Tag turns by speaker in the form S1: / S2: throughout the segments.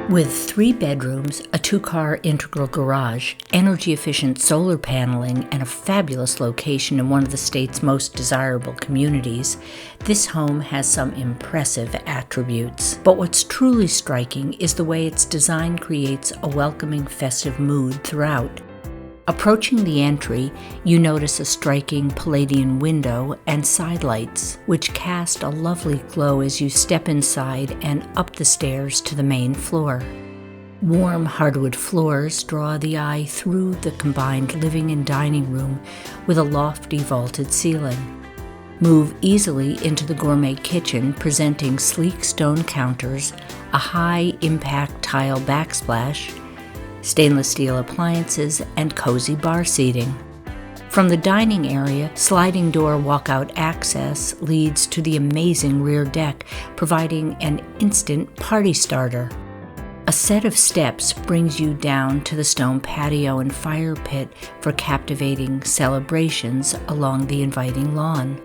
S1: With 3 bedrooms, a 2-car integral garage, energy-efficient solar paneling, and a fabulous location in one of the state's most desirable communities, this home has some impressive attributes. But what's truly striking is the way its design creates a welcoming, festive mood throughout. Approaching the entry, you notice a striking Palladian window and side lights, which cast a lovely glow as you step inside and up the stairs to the main floor. Warm hardwood floors draw the eye through the combined living and dining room with a lofty vaulted ceiling. Move easily into the gourmet kitchen, presenting sleek stone counters, a high-impact tile backsplash, stainless steel appliances, and cozy bar seating. From the dining area, sliding door walkout access leads to the amazing rear deck, providing an instant party starter. A set of steps brings you down to the stone patio and fire pit for captivating celebrations along the inviting lawn.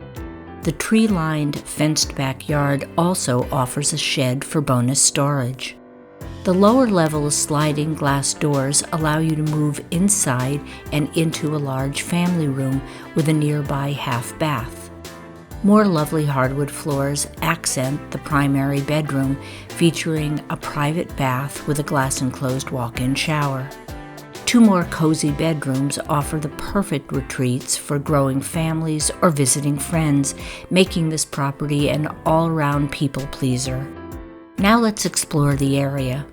S1: The tree-lined, fenced backyard also offers a shed for bonus storage. The lower level sliding glass doors allow you to move inside and into a large family room with a nearby half bath. More lovely hardwood floors accent the primary bedroom, featuring a private bath with a glass-enclosed walk-in shower. 2 more cozy bedrooms offer the perfect retreats for growing families or visiting friends, making this property an all-around people-pleaser. Now let's explore the area.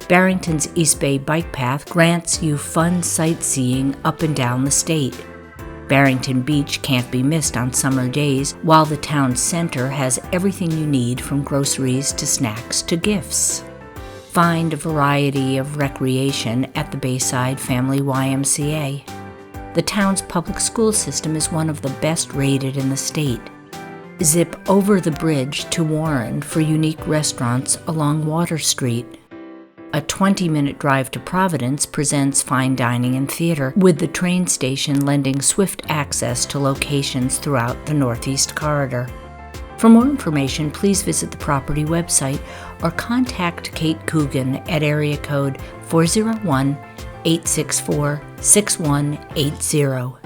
S1: Barrington's East Bay Bike Path grants you fun sightseeing up and down the state. Barrington Beach can't be missed on summer days, while the town center has everything you need from groceries to snacks to gifts. Find a variety of recreation at the Bayside Family YMCA. The town's public school system is one of the best rated in the state. Zip over the bridge to Warren for unique restaurants along Water Street. A 20-minute drive to Providence presents fine dining and theater, with the train station lending swift access to locations throughout the Northeast Corridor. For more information, please visit the property website or contact Kate Coogan at area code 401-864-6180.